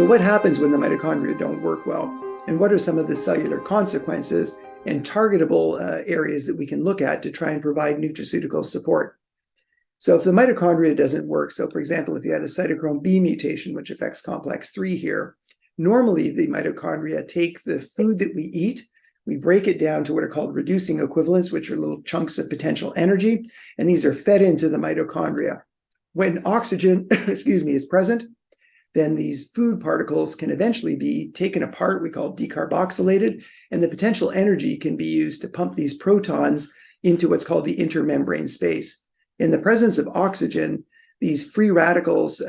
So what happens when the mitochondria don't work well? And what are some of the cellular consequences and targetable areas that we can look at to try and provide nutraceutical support? So if the mitochondria doesn't work, so for example, if you had a cytochrome B mutation, which affects complex 3 here, normally the mitochondria take the food that we eat, we break it down to what are called reducing equivalents, which are little chunks of potential energy, and these are fed into the mitochondria. When oxygen, is present, then these food particles can eventually be taken apart, we call decarboxylated, and the potential energy can be used to pump these protons into what's called the intermembrane space. In the presence of oxygen, these free radicals,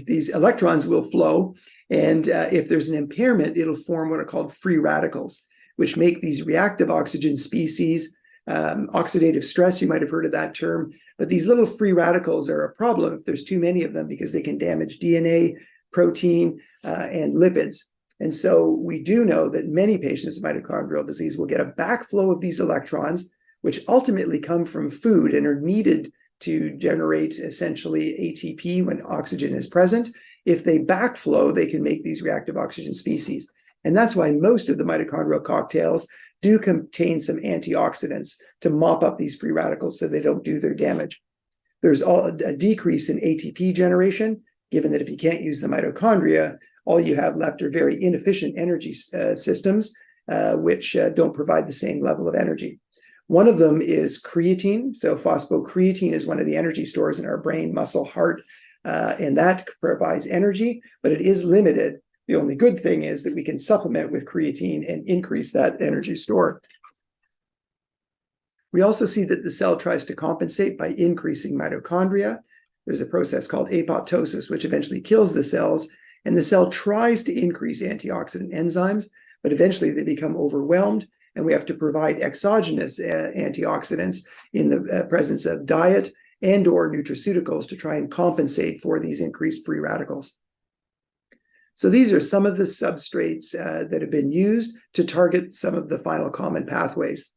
these electrons will flow, and if there's an impairment, it'll form what are called free radicals, which make these reactive oxygen species. Oxidative stress, you might have heard of that term, but these little free radicals are a problem if there's too many of them because they can damage DNA, protein, and lipids. And so we do know that many patients with mitochondrial disease will get a backflow of these electrons, which ultimately come from food and are needed to generate essentially ATP when oxygen is present. If they backflow, they can make these reactive oxygen species. And that's why most of the mitochondrial cocktails do contain some antioxidants to mop up these free radicals so they don't do their damage. There's a decrease in ATP generation, given that if you can't use the mitochondria, all you have left are very inefficient energy systems, which don't provide the same level of energy. One of them is creatine. So phosphocreatine is one of the energy stores in our brain, muscle, heart, and that provides energy, but it is limited. The only good thing is that we can supplement with creatine and increase that energy store. We also see that the cell tries to compensate by increasing mitochondria. There's a process called apoptosis, which eventually kills the cells, and the cell tries to increase antioxidant enzymes, but eventually they become overwhelmed, and we have to provide exogenous antioxidants in the presence of diet and or nutraceuticals to try and compensate for these increased free radicals. So these are some of the substrates that have been used to target some of the final common pathways.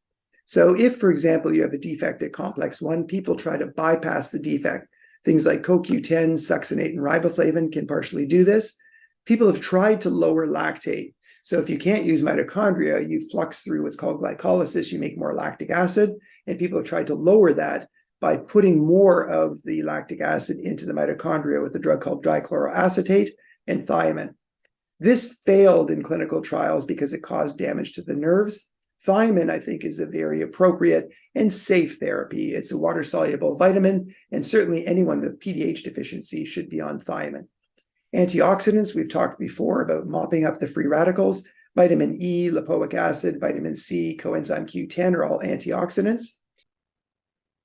So if, for example, you have a defect at complex 1, people try to bypass the defect. Things like CoQ10, succinate, and riboflavin can partially do this. People have tried to lower lactate. So if you can't use mitochondria, you flux through what's called glycolysis, you make more lactic acid, and people have tried to lower that by putting more of the lactic acid into the mitochondria with a drug called dichloroacetate and thiamine. This failed in clinical trials because it caused damage to the nerves. Thiamine, I think, is a very appropriate and safe therapy. It's a water-soluble vitamin, and certainly anyone with PDH deficiency should be on thiamine. Antioxidants, we've talked before about mopping up the free radicals. Vitamin E, lipoic acid, vitamin C, coenzyme Q10 are all antioxidants.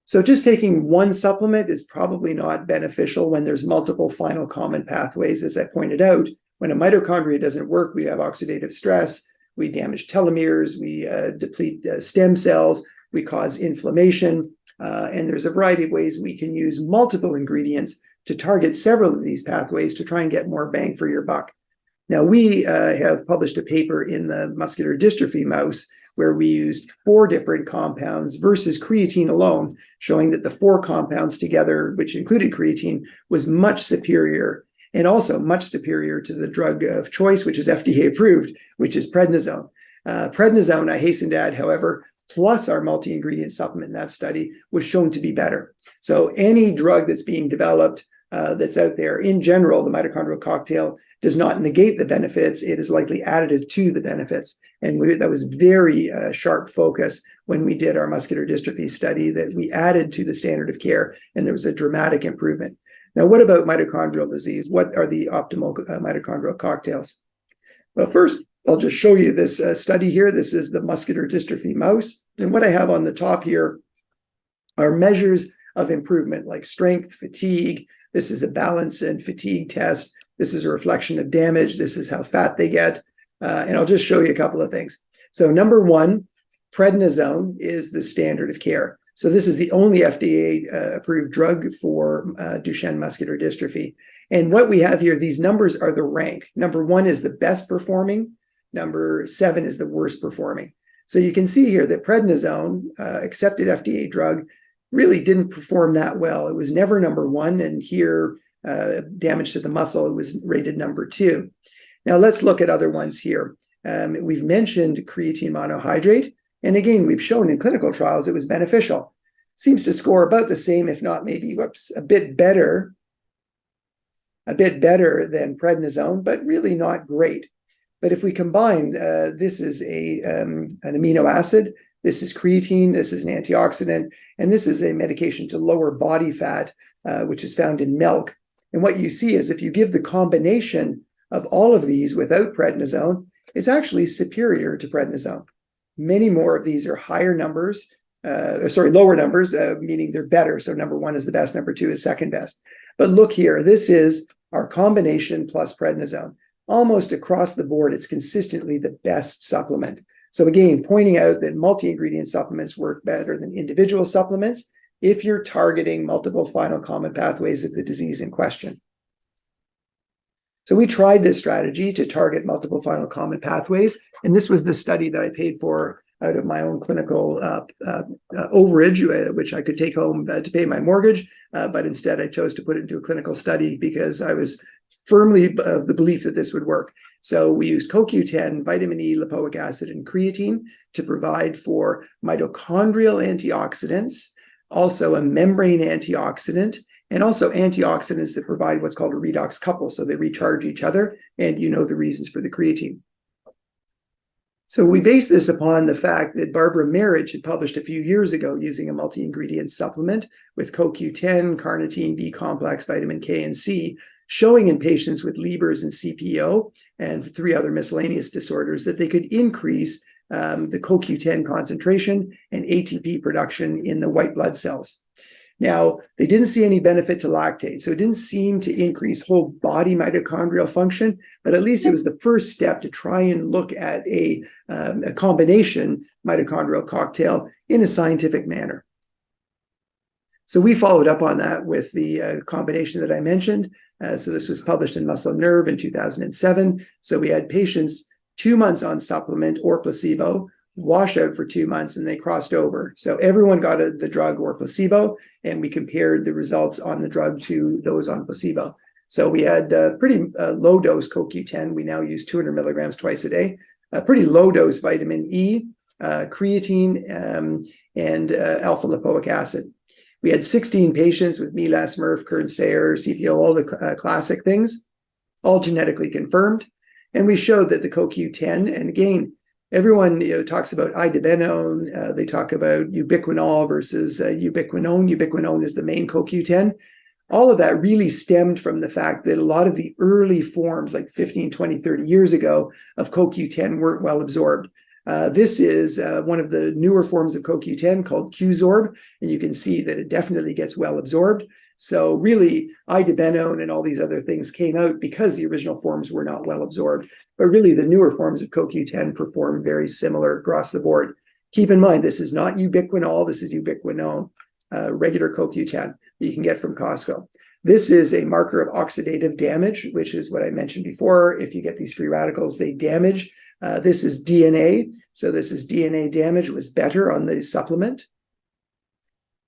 So just taking one supplement is probably not beneficial when there's multiple final common pathways. As I pointed out, when a mitochondria doesn't work, we have oxidative stress, we damage telomeres, we deplete stem cells, we cause inflammation, and there's a variety of ways we can use multiple ingredients to target several of these pathways to try and get more bang for your buck. Now, we have published a paper in the muscular dystrophy mouse where we used 4 different compounds versus creatine alone, showing that the 4 compounds together, which included creatine, was much superior, and also much superior to the drug of choice, which is FDA approved, which is prednisone. Prednisone, I hasten to add, however, plus our multi-ingredient supplement in that study was shown to be better. So any drug that's being developed that's out there, in general, the mitochondrial cocktail does not negate the benefits. It is likely additive to the benefits. And that was very sharp focus when we did our muscular dystrophy study, that we added to the standard of care, and there was a dramatic improvement. Now, what about mitochondrial disease? What are the optimal mitochondrial cocktails? Well, first, I'll just show you this study here. This is the muscular dystrophy mouse. And what I have on the top here are measures of improvement like strength, fatigue. This is a balance and fatigue test. This is a reflection of damage. This is how fat they get. And I'll just show you a couple of things. So number 1, prednisone is the standard of care. So this is the only FDA-approved drug for Duchenne muscular dystrophy. And what we have here, these numbers are the rank. Number 1 is the best performing. Number 7 is the worst performing. So you can see here that prednisone, accepted FDA drug, really didn't perform that well. It was never number 1, and here damage to the muscle, it was rated number 2. Now let's look at other ones here. We've mentioned creatine monohydrate, and again, we've shown in clinical trials it was beneficial. Seems to score about the same, if not maybe, a bit better than prednisone, but really not great. But if we combine, this is an amino acid, this is creatine, this is an antioxidant, and this is a medication to lower body fat, which is found in milk. And what you see is if you give the combination of all of these without prednisone, it's actually superior to prednisone. Many more of these are higher numbers, lower numbers, meaning they're better. So number 1 is the best, number 2 is second best. But look here, this is our combination plus prednisone. Almost across the board, it's consistently the best supplement. So again, pointing out that multi-ingredient supplements work better than individual supplements if you're targeting multiple final common pathways of the disease in question. So we tried this strategy to target multiple final common pathways, and this was the study that I paid for out of my own clinical overage, which I could take home to pay my mortgage, but instead I chose to put it into a clinical study because I was firmly of the belief that this would work. So we used CoQ10, vitamin E, lipoic acid, and creatine to provide for mitochondrial antioxidants, also a membrane antioxidant, and also antioxidants that provide what's called a redox couple, so they recharge each other, and you know the reasons for the creatine. So we base this upon the fact that Barbara Marriage had published a few years ago using a multi-ingredient supplement with CoQ10, carnitine, B complex, vitamin K and C, showing in patients with Leber's and CPO and 3 other miscellaneous disorders that they could increase the CoQ10 concentration and ATP production in the white blood cells. Now, they didn't see any benefit to lactate, so it didn't seem to increase whole body mitochondrial function, but at least it was the first step to try and look at a combination mitochondrial cocktail in a scientific manner. So we followed up on that with the combination that I mentioned. So this was published in Muscle Nerve in 2007. So we had patients 2 months on supplement or placebo, washout for 2 months, and they crossed over. So everyone got the drug or placebo, and we compared the results on the drug to those on placebo. So we had pretty low dose CoQ10. We now use 200 milligrams twice a day. A pretty low dose vitamin E, creatine, and alpha lipoic acid. We had 16 patients with MELAS, MERF, Kern-Sayer, CPO, all the classic things, all genetically confirmed. And we showed that the CoQ10, and again, everyone talks about idebenone. They talk about ubiquinol versus ubiquinone. Ubiquinone is the main CoQ10. All of that really stemmed from the fact that a lot of the early forms, like 15, 20, 30 years ago, of CoQ10 weren't well absorbed. This is one of the newer forms of CoQ10 called Qsorb, and you can see that it definitely gets well absorbed. So really, idebenone and all these other things came out because the original forms were not well absorbed. But really, the newer forms of CoQ10 perform very similar across the board. Keep in mind, this is not ubiquinol, this is ubiquinone, regular CoQ10 that you can get from Costco. This is a marker of oxidative damage, which is what I mentioned before. If you get these free radicals, they damage. This is DNA. So this is DNA damage was better on the supplement.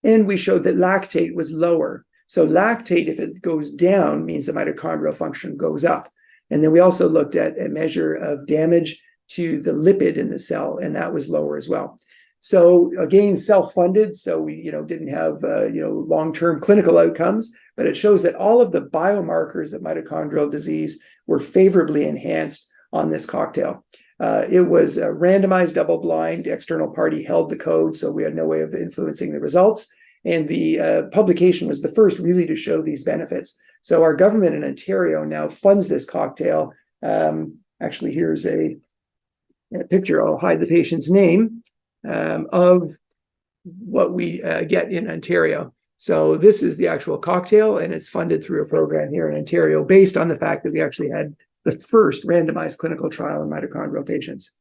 And we showed that lactate was lower. So lactate, if it goes down, means the mitochondrial function goes up. And then we also looked at a measure of damage to the lipid in the cell, and that was lower as well. So again, self-funded, so we didn't have long-term clinical outcomes, but it shows that all of the biomarkers of mitochondrial disease were favorably enhanced on this cocktail. It was a randomized, double-blind, external party held the code, so we had no way of influencing the results. And the publication was the first really to show these benefits. So our government in Ontario now funds this cocktail. Actually, here's a picture. I'll hide the patient's name of what we get in Ontario. So this is the actual cocktail, and it's funded through a program here in Ontario based on the fact that we actually had the first randomized clinical trial in mitochondrial patients.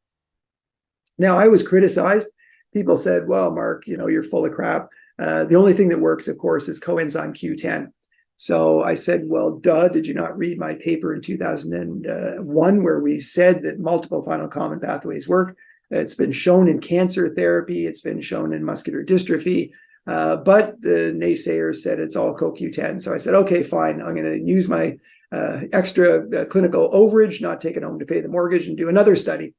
Now, I was criticized. People said, well, Mark, you're full of crap. The only thing that works, of course, is coenzyme Q10. So I said, well, did you not read my paper in 2001 where we said that multiple final common pathways work? It's been shown in cancer therapy. It's been shown in muscular dystrophy. But the naysayers said it's all CoQ10. So I said, okay, fine. I'm going to use my extra clinical overage, not take it home to pay the mortgage, and do another study.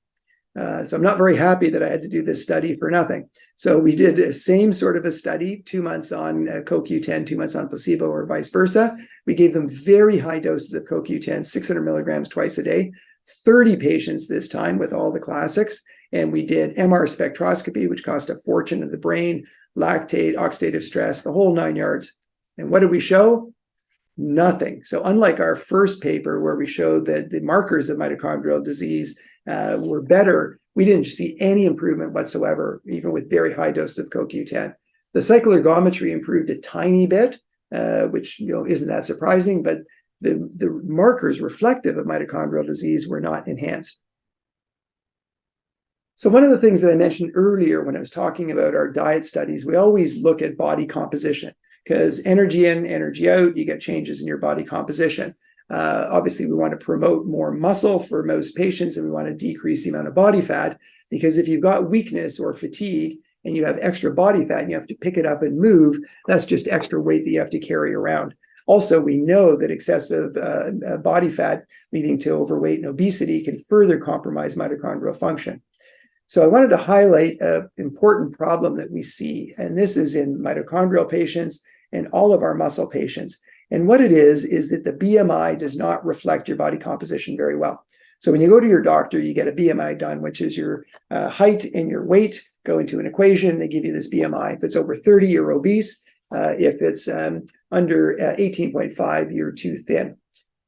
So I'm not very happy that I had to do this study for nothing. So we did the same sort of a study, 2 months on CoQ10, 2 months on placebo, or vice versa. We gave them very high doses of CoQ10, 600 milligrams twice a day, 30 patients this time with all the classics. And we did MR spectroscopy, which cost a fortune of the brain, lactate, oxidative stress, the whole 9 yards. And what did we show? Nothing. So unlike our first paper where we showed that the markers of mitochondrial disease were better, we didn't see any improvement whatsoever, even with very high doses of CoQ10. The cycloergometry improved a tiny bit, which isn't that surprising, but the markers reflective of mitochondrial disease were not enhanced. So one of the things that I mentioned earlier when I was talking about our diet studies, we always look at body composition, because energy in, energy out, you get changes in your body composition. Obviously, we want to promote more muscle for most patients, and we want to decrease the amount of body fat, because if you've got weakness or fatigue and you have extra body fat and you have to pick it up and move, that's just extra weight that you have to carry around. Also, we know that excessive body fat leading to overweight and obesity can further compromise mitochondrial function. So I wanted to highlight an important problem that we see, and this is in mitochondrial patients and all of our muscle patients. And what it is that the BMI does not reflect your body composition very well. So when you go to your doctor, you get a BMI done, which is your height and your weight go into an equation. They give you this BMI. If it's over 30, you're obese. If it's under 18.5, you're too thin.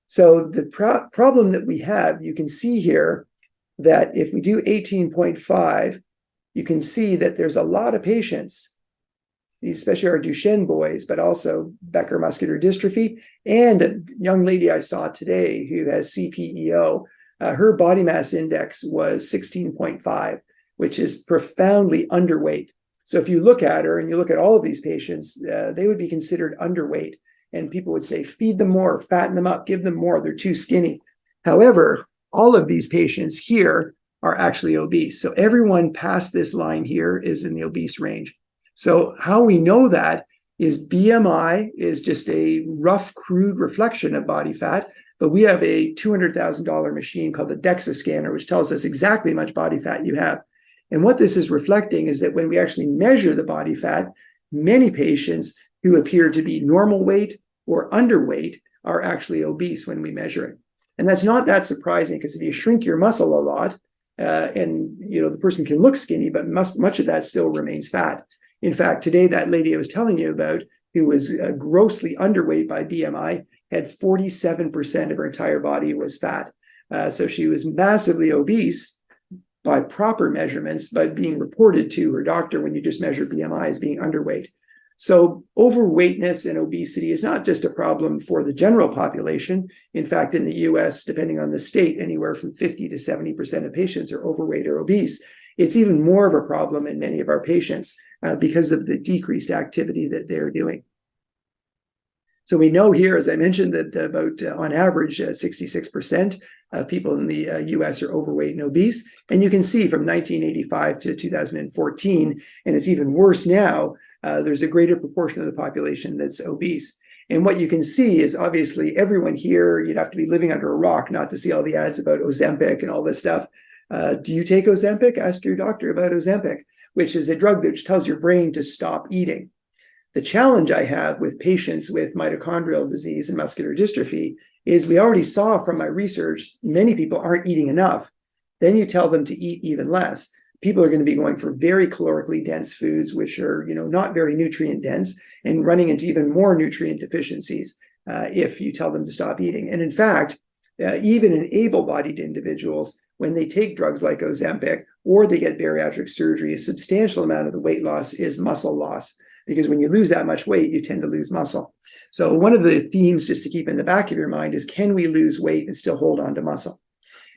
So the problem that we have, you can see here that if we do 18.5, you can see that there's a lot of patients, especially our Duchenne boys, but also Becker muscular dystrophy. And a young lady I saw today who has CPEO, her body mass index was 16.5, which is profoundly underweight. So if you look at her and you look at all of these patients, they would be considered underweight. And people would say, feed them more, fatten them up, give them more, they're too skinny. However, all of these patients here are actually obese. So everyone past this line here is in the obese range. So how we know that is BMI is just a rough, crude reflection of body fat, but we have a $200,000 machine called a DEXA scanner, which tells us exactly how much body fat you have. And what this is reflecting is that when we actually measure the body fat, many patients who appear to be normal weight or underweight are actually obese when we measure it. And that's not that surprising, because if you shrink your muscle a lot, and the person can look skinny, but much of that still remains fat. In fact, today, that lady I was telling you about, who was grossly underweight by BMI, had 47% of her entire body was fat. So she was massively obese by proper measurements, but being reported to her doctor when you just measure BMI as being underweight. So overweightness and obesity is not just a problem for the general population. In fact, in the US, depending on the state, anywhere from 50 to 70% of patients are overweight or obese. It's even more of a problem in many of our patients because of the decreased activity that they're doing. So we know here, as I mentioned, that about on average, 66% of people in the US are overweight and obese. And you can see from 1985 to 2014, and it's even worse now, there's a greater proportion of the population that's obese. And what you can see is obviously everyone here, you'd have to be living under a rock not to see all the ads about Ozempic and all this stuff. Do you take Ozempic? Ask your doctor about Ozempic, which is a drug that tells your brain to stop eating. The challenge I have with patients with mitochondrial disease and muscular dystrophy is we already saw from my research, many people aren't eating enough. Then you tell them to eat even less. People are going to be going for very calorically dense foods, which are, not very nutrient dense, and running into even more nutrient deficiencies if you tell them to stop eating. And in fact, even in able-bodied individuals, when they take drugs like Ozempic or they get bariatric surgery, a substantial amount of the weight loss is muscle loss, because when you lose that much weight, you tend to lose muscle. So one of the themes just to keep in the back of your mind is, can we lose weight and still hold on to muscle?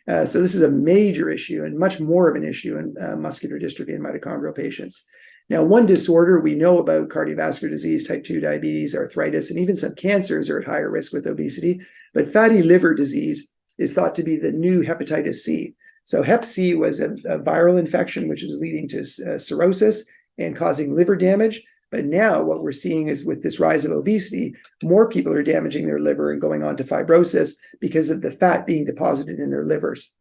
So this is a major issue, and much more of an issue in muscular dystrophy and mitochondrial patients. Now, one disorder we know about, cardiovascular disease, type 2 diabetes, arthritis, and even some cancers are at higher risk with obesity, but fatty liver disease is thought to be the new hepatitis C. So hep C was a viral infection which was leading to cirrhosis and causing liver damage. But now what we're seeing is with this rise of obesity, more people are damaging their liver and going on to fibrosis because of the fat being deposited in their livers.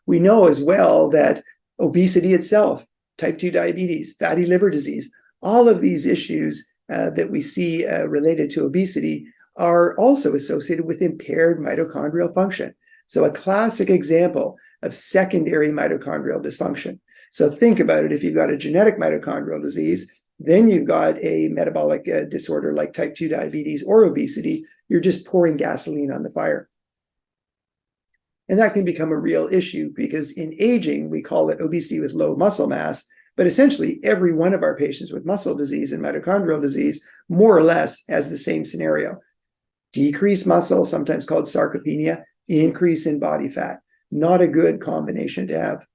We know as well that obesity itself, type 2 diabetes, fatty liver disease, all of these issues that we see related to obesity are also associated with impaired mitochondrial function. So a classic example of secondary mitochondrial dysfunction. So think about it. If you've got a genetic mitochondrial disease, then you've got a metabolic disorder like type 2 diabetes or obesity, you're just pouring gasoline on the fire. And that can become a real issue because in aging, we call it obesity with low muscle mass. But essentially, every one of our patients with muscle disease and mitochondrial disease more or less has the same scenario. Decreased muscle, sometimes called sarcopenia, increase in body fat. Not a good combination to have.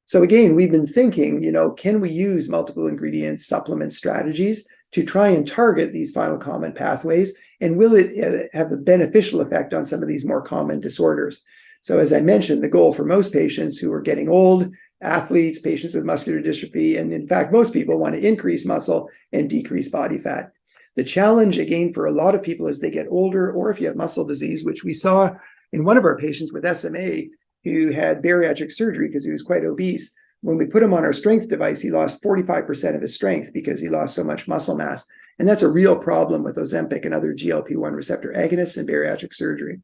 So again, we've been thinking, can we use multiple ingredient supplement strategies to try and target these final common pathways? And will it have a beneficial effect on some of these more common disorders? So as I mentioned, the goal for most patients who are getting old, athletes, patients with muscular dystrophy, and in fact, most people want to increase muscle and decrease body fat. The challenge, again, for a lot of people as they get older, or if you have muscle disease, which we saw in one of our patients with SMA who had bariatric surgery because he was quite obese. When we put him on our strength device, he lost 45% of his strength because he lost so much muscle mass. And that's a real problem with Ozempic and other GLP-1 receptor agonists and bariatric surgery.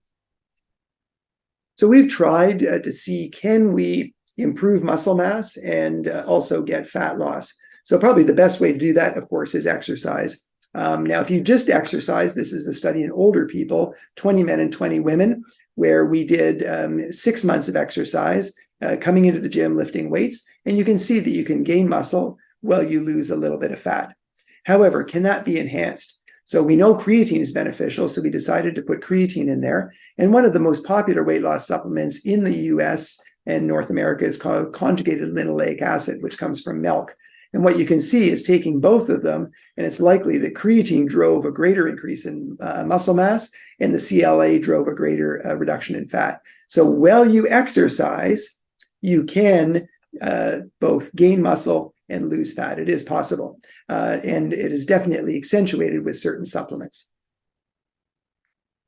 So we've tried to see, can we improve muscle mass and also get fat loss? So probably the best way to do that, of course, is exercise. Now, if you just exercise, this is a study in older people, 20 men and 20 women, where we did 6 months of exercise, coming into the gym, lifting weights, and you can see that you can gain muscle while you lose a little bit of fat. However, can that be enhanced? So we know creatine is beneficial, so we decided to put creatine in there. And one of the most popular weight loss supplements in the US and North America is called conjugated linoleic acid, which comes from milk. And what you can see is taking both of them, and it's likely that creatine drove a greater increase in muscle mass, and the CLA drove a greater reduction in fat. So while you exercise, you can both gain muscle and lose fat. It is possible, and it is definitely accentuated with certain supplements.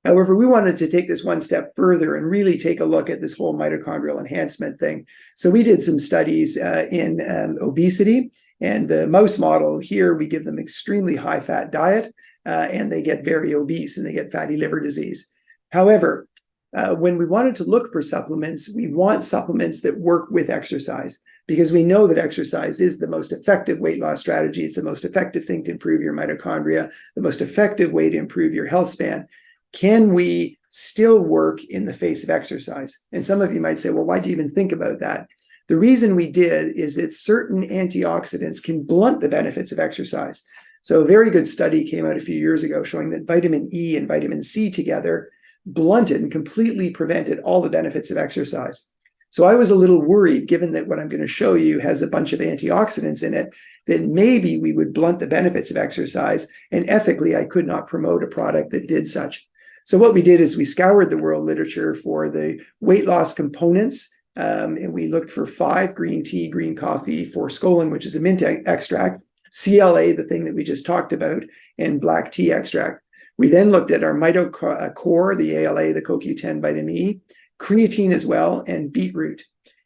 However, we wanted to take this one step further and really take a look at this whole mitochondrial enhancement thing. So we did some studies in obesity, and the mouse model here, we give them extremely high fat diet, and they get very obese and they get fatty liver disease. However, when we wanted to look for supplements, we want supplements that work with exercise, because we know that exercise is the most effective weight loss strategy. It's the most effective thing to improve your mitochondria, the most effective way to improve your health span. Can we still work in the face of exercise? And some of you might say, well, why do you even think about that? The reason we did is that certain antioxidants can blunt the benefits of exercise. So a very good study came out a few years ago showing that vitamin E and vitamin C together blunted and completely prevented all the benefits of exercise. So I was a little worried, given that what I'm going to show you has a bunch of antioxidants in it, that maybe we would blunt the benefits of exercise, and ethically I could not promote a product that did such. So what we did is we scoured the world literature for the weight loss components, and we looked for 5: green tea, green coffee, forskolin, which is a mint extract, CLA, the thing that we just talked about, and black tea extract. We then looked at our MitoCore, the ALA, the CoQ10 vitamin E, creatine as well, and beetroot.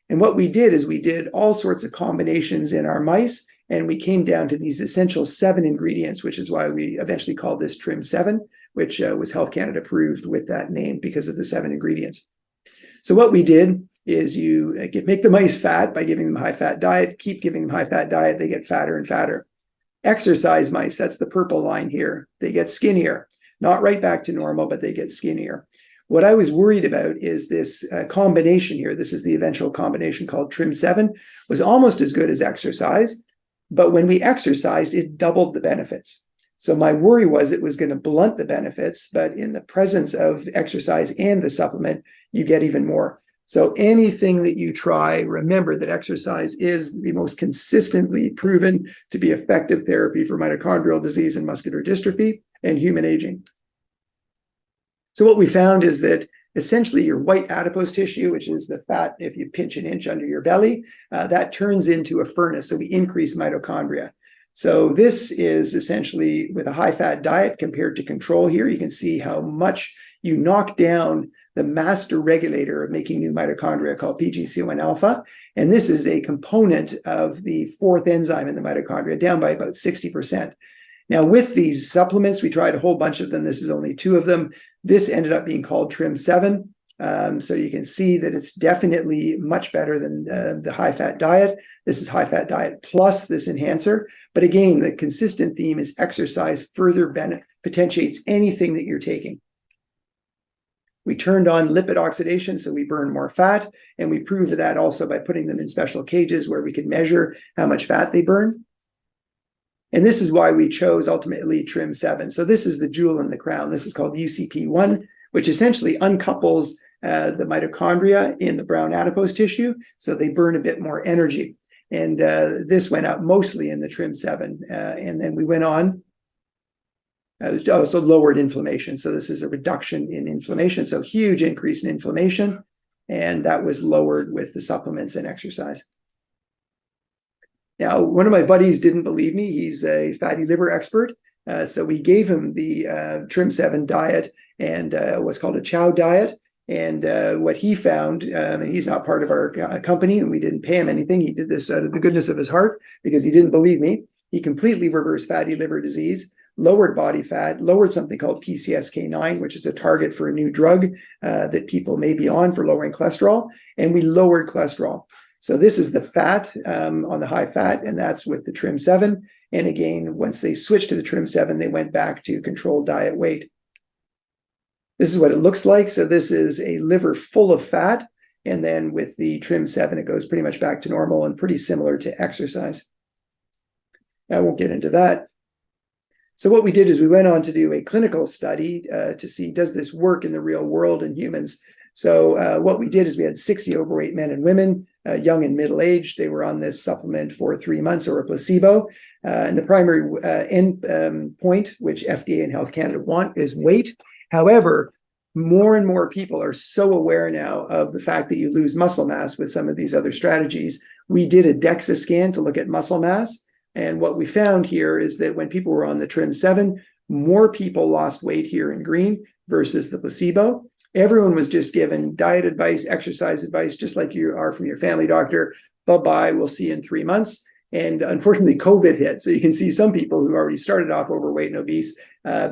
And what we did is we did all sorts of combinations in our mice, and we came down to these essential 7 ingredients, which is why we eventually called this Trim 7, which was Health Canada approved with that name because of the 7 ingredients. So what we did is you make the mice fat by giving them a high-fat diet, keep giving them high-fat diet, they get fatter and fatter. Exercise mice, that's the purple line here, they get skinnier. Not right back to normal, but they get skinnier. What I was worried about is this combination here. This is the eventual combination called Trim 7, was almost as good as exercise, but when we exercised, it doubled the benefits. So my worry was it was going to blunt the benefits, but in the presence of exercise and the supplement, you get even more. So anything that you try, remember that exercise is the most consistently proven to be effective therapy for mitochondrial disease and muscular dystrophy and human aging. So what we found is that essentially your white adipose tissue, which is the fat, if you pinch an inch under your belly, that turns into a furnace. So we increase mitochondria. So this is essentially with a high-fat diet compared to control here. You can see how much you knock down the master regulator of making new mitochondria called PGC1 alpha. And this is a component of the fourth enzyme in the mitochondria, down by about 60%. Now, with these supplements, we tried a whole bunch of them. This is only 2 of them. This ended up being called TRIM7. So you can see that it's definitely much better than the high-fat diet. This is high-fat diet plus this enhancer. But again, the consistent theme is exercise further potentiates anything that you're taking. We turned on lipid oxidation, so we burn more fat, and we proved that also by putting them in special cages where we could measure how much fat they burn. And this is why we chose ultimately TRIM7. So this is the jewel in the crown. This is called UCP1, which essentially uncouples the mitochondria in the brown adipose tissue, so they burn a bit more energy. And this went up mostly in the TRIM7. And then we went on. Also lowered inflammation. So this is a reduction in inflammation. So huge increase in inflammation. And that was lowered with the supplements and exercise. Now, one of my buddies didn't believe me. He's a fatty liver expert. So we gave him the TRIM7 diet and what's called a chow diet. And what he found, and he's not part of our company, and we didn't pay him anything. He did this out of the goodness of his heart because he didn't believe me. He completely reversed fatty liver disease, lowered body fat, lowered something called PCSK9, which is a target for a new drug that people may be on for lowering cholesterol. And we lowered cholesterol. So this is the fat on the high fat, and that's with the TRIM7. And again, once they switched to the TRIM7, they went back to controlled diet weight. This is what it looks like. So this is a liver full of fat. And then with the TRIM7, it goes pretty much back to normal and pretty similar to exercise. I won't get into that. So what we did is we went on to do a clinical study to see, does this work in the real world in humans? So what we did is we had 60 overweight men and women, young and middle-aged. They were on this supplement for 3 months or a placebo. And the primary end point, which FDA and Health Canada want, is weight. However, more and more people are so aware now of the fact that you lose muscle mass with some of these other strategies. We did a DEXA scan to look at muscle mass. And what we found here is that when people were on the TRIM7, more people lost weight here in green versus the placebo. Everyone was just given diet advice, exercise advice, just like you are from your family doctor. Bye-bye, we'll see you in 3 months. And unfortunately, COVID hit. So you can see some people who already started off overweight and obese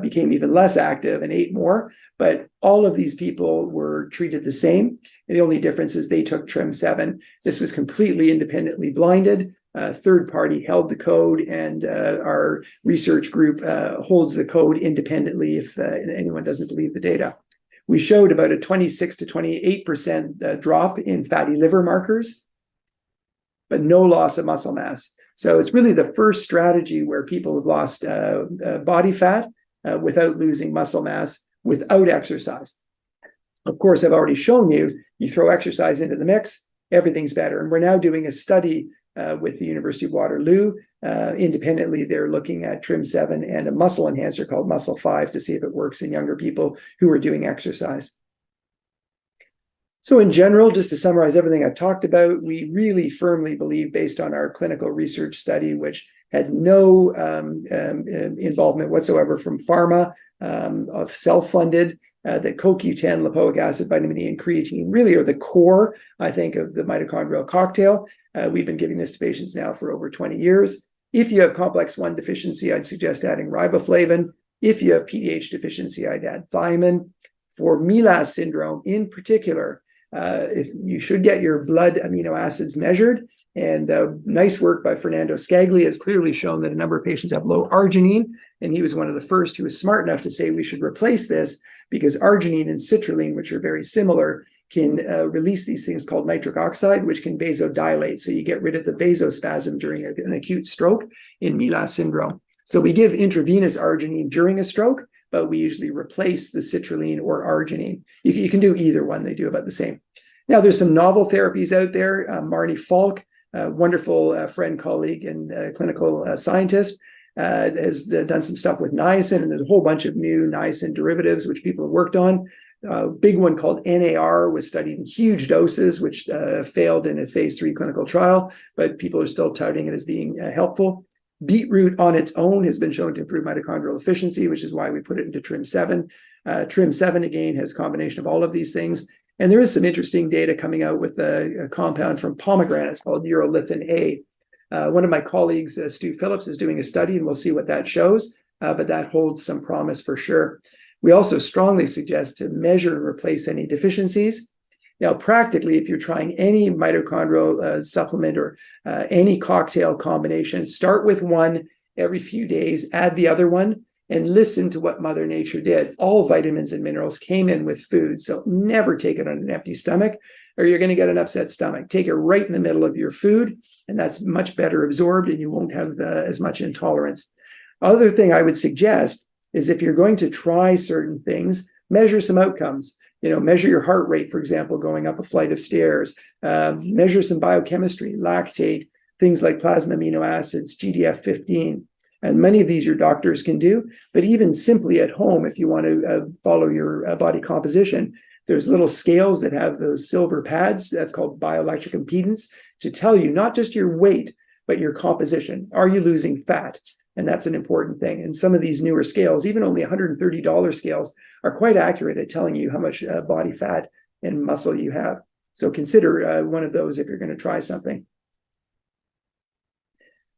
became even less active and ate more. But all of these people were treated the same. And the only difference is they took TRIM7. This was completely independently blinded. Third party held the code, and our research group holds the code independently if anyone doesn't believe the data. We showed about a 26 to 28% drop in fatty liver markers, but no loss of muscle mass. So it's really the first strategy where people have lost body fat without losing muscle mass, without exercise. Of course, I've already shown you, you throw exercise into the mix, everything's better. And we're now doing a study with the University of Waterloo. Independently, they're looking at TRIM7 and a muscle enhancer called Muscle 5 to see if it works in younger people who are doing exercise. So in general, just to summarize everything I've talked about, we really firmly believe, based on our clinical research study, which had no involvement whatsoever from pharma, of self-funded, that CoQ10, lipoic acid, vitamin E, and creatine really are the core, I think, of the mitochondrial cocktail. We've been giving this to patients now for over 20 years. If you have complex 1 deficiency, I'd suggest adding riboflavin. If you have PDH deficiency, I'd add thiamine. For MELAS syndrome in particular, if you should get your blood amino acids measured. And nice work by Fernando Scaglia has clearly shown that a number of patients have low arginine. And he was one of the first who was smart enough to say we should replace this because arginine and citrulline, which are very similar, can release these things called nitric oxide, which can vasodilate. So you get rid of the vasospasm during an acute stroke in MELAS syndrome. So we give intravenous arginine during a stroke, but we usually replace the citrulline or arginine. You can do either one. They do about the same. Now, there's some novel therapies out there. Marnie Falk, a wonderful friend, colleague, and clinical scientist, has done some stuff with niacin, and there's a whole bunch of new niacin derivatives which people have worked on. A big one called NAR was studied in huge doses, which failed in a phase 3 clinical trial, but people are still touting it as being helpful. Beetroot on its own has been shown to improve mitochondrial efficiency, which is why we put it into TRIM7. TRIM7, again, has a combination of all of these things. And there is some interesting data coming out with a compound from pomegranates called urolithin A. One of my colleagues, Stu Phillips, is doing a study, and we'll see what that shows, but that holds some promise for sure. We also strongly suggest to measure and replace any deficiencies. Now, practically, if you're trying any mitochondrial supplement or any cocktail combination, start with one every few days, add the other one, and listen to what Mother Nature did. All vitamins and minerals came in with food, so never take it on an empty stomach, or you're going to get an upset stomach. Take it right in the middle of your food, and that's much better absorbed, and you won't have as much intolerance. Other thing I would suggest is if you're going to try certain things, measure some outcomes. Measure your heart rate, for example, going up a flight of stairs. Measure some biochemistry, lactate, things like plasma amino acids, GDF-15. And many of these your doctors can do. But even simply at home, if you want to follow your body composition, there's little scales that have those silver pads. That's called bioelectric impedance to tell you not just your weight, but your composition. Are you losing fat? And that's an important thing. And some of these newer scales, even only $130 scales, are quite accurate at telling you how much body fat and muscle you have. So consider one of those if you're going to try something.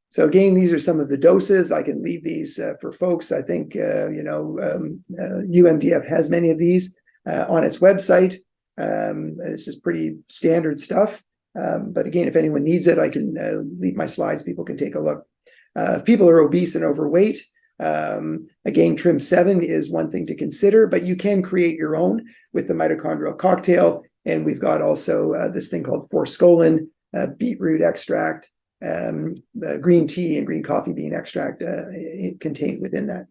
So again, these are some of the doses. I can leave these for folks. I think, UMDF has many of these on its website. This is pretty standard stuff. But again, if anyone needs it, I can leave my slides. People can take a look. If people are obese and overweight, again, TRIM7 is one thing to consider, but you can create your own with the mitochondrial cocktail. And we've got also this thing called forskolin, beetroot extract, green tea and green coffee bean extract contained within that.